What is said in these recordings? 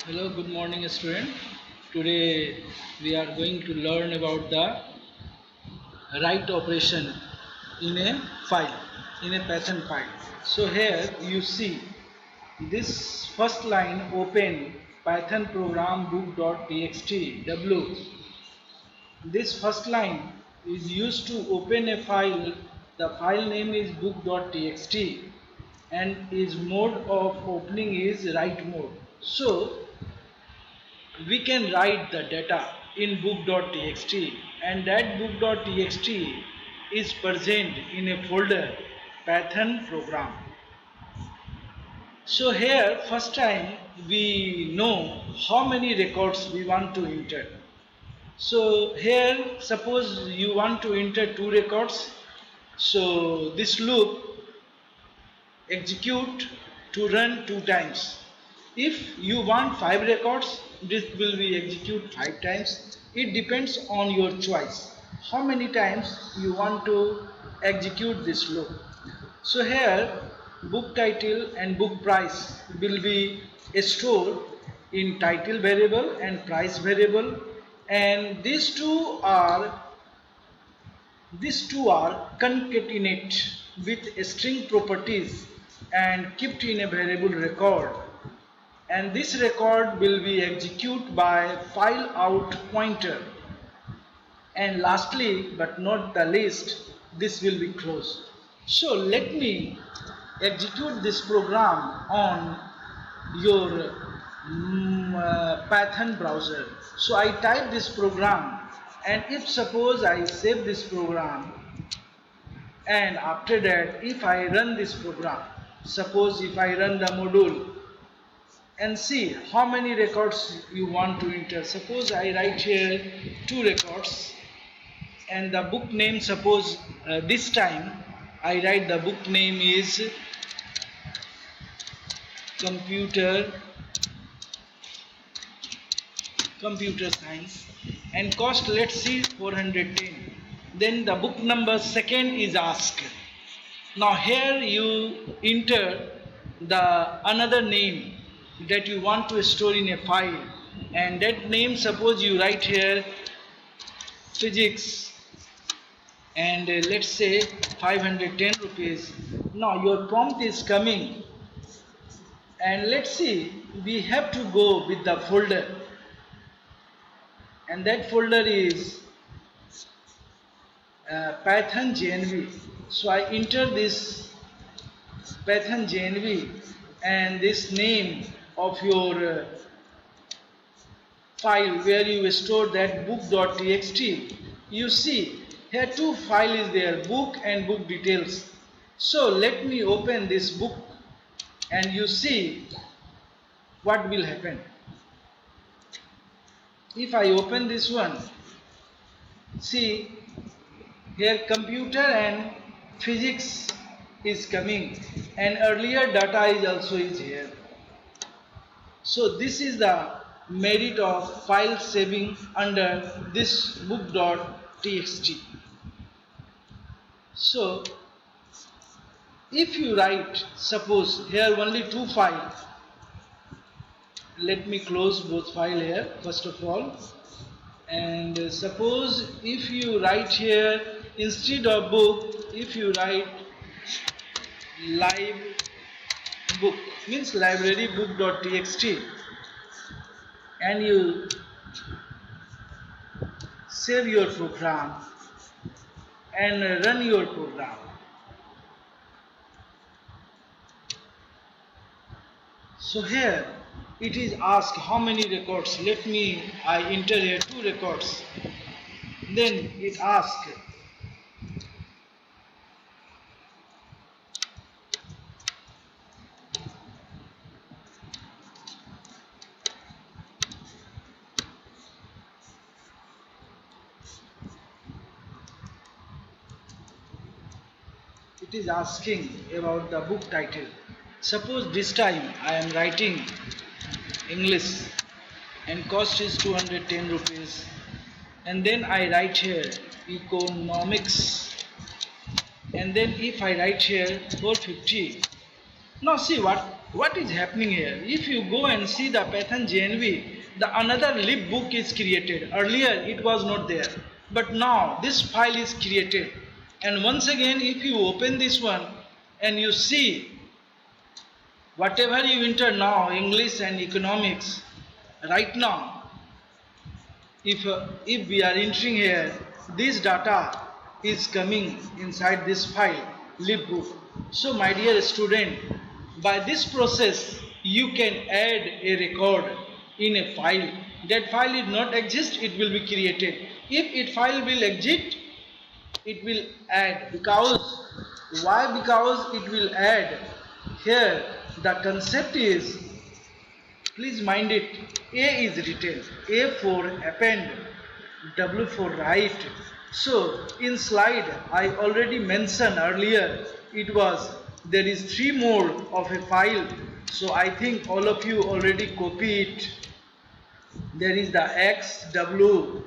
Hello, good morning, student. Today we are going to learn about the write operation in a file, in a Python file. So here you see this first line open Python program book.txt w. This first line is used to open a file. The file name is book.txt and its mode of opening is write mode. So we can write the data in book.txt and that book.txt is present in a folder Python program. So here first time we know how many records we want to enter. So here suppose you want to enter two records. So this loop execute to run two times. If you want 5 records, this will be execute 5 times. It depends on your choice. How many times you want to execute this loop. So here book title and book price will be stored in title variable and price variable, and these two are concatenate with string properties and kept in a variable record, and this record will be executed by file out pointer, and lastly but not the least this will be closed. So let me execute this program on your Python browser. So I type this program, and if suppose I save this program, and after that if I run this program, suppose if I run the module and see how many records you want to enter. Suppose I write here 2 records, and the book name, suppose this time I write the book name is computer computer science, and cost let's see 410. Then the book number second is asked. Now here you enter the another name that you want to store in a file, and that name suppose you write here physics, and let's say 510 rupees. Now your prompt is coming, and let's see we have to go with the folder, and that folder is Python GNV. So I enter this Python GNV and this name of your file where you store that book.txt. You see here two files is there, book and book details. So let me open this book, and you see what will happen. If I open this one, see here computer and physics is coming, and earlier data is also is here. So this is the merit of file saving under this book.txt. So if you write, suppose here only two files, let me close both file here first of all, and suppose if you write here instead of book, if you write live book, means library book.txt, and you save your program and run your program. So here it is asked how many records. Let me I enter here 2 records. Then it asks asking about the book title. Suppose this time I am writing English and cost is 210 rupees, and then I write here economics, and then if I write here 450. Now see what is happening here? If you go and see the Python JNV, the another lib book is created. Earlier it was not there, but now this file is created. And once again, if you open this one and you see whatever you enter now, English and economics, right now, if we are entering here, this data is coming inside this file libbook. So my dear student, by this process you can add a record in a file. That file is not exist, it will be created. If it file will exist, it will add. Because it will add here. The concept is, please mind it, A is written, A for append, W for write. So in slide I already mentioned earlier, it was there is 3 mode of a file. So I think all of you already copy it. There is the X, W,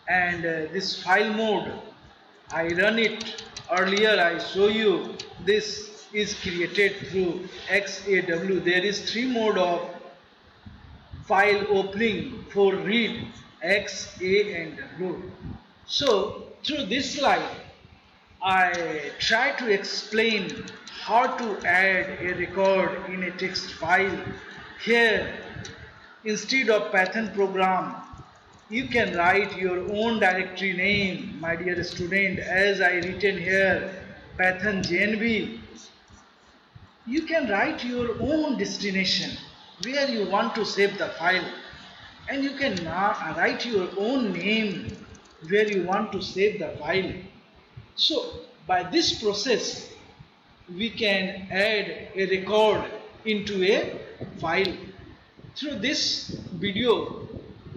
and this file mode. I run it earlier, I show you this is created through XAW. There is 3 mode of file opening for read, X, A and W. So through this slide I try to explain how to add a record in a text file. Here instead of Python program, you can write your own directory name, my dear student. As I written here Python JNV, you can write your own destination where you want to save the file, and you can write your own name where you want to save the file. So by this process we can add a record into a file. Through this video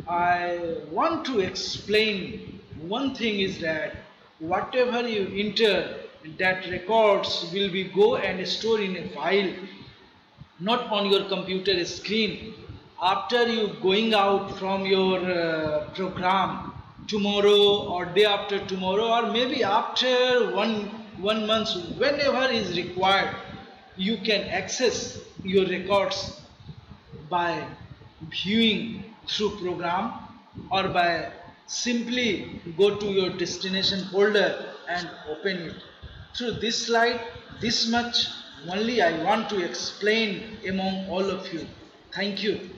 I want to explain one thing is that whatever you enter, that records will be go and store in a file, not on your computer screen. After you going out from your program tomorrow or day after tomorrow, or maybe after one month, whenever is required, you can access your records by viewing through program, or by simply go to your destination folder and open it. Through this slide, this much only I want to explain among all of you. Thank you.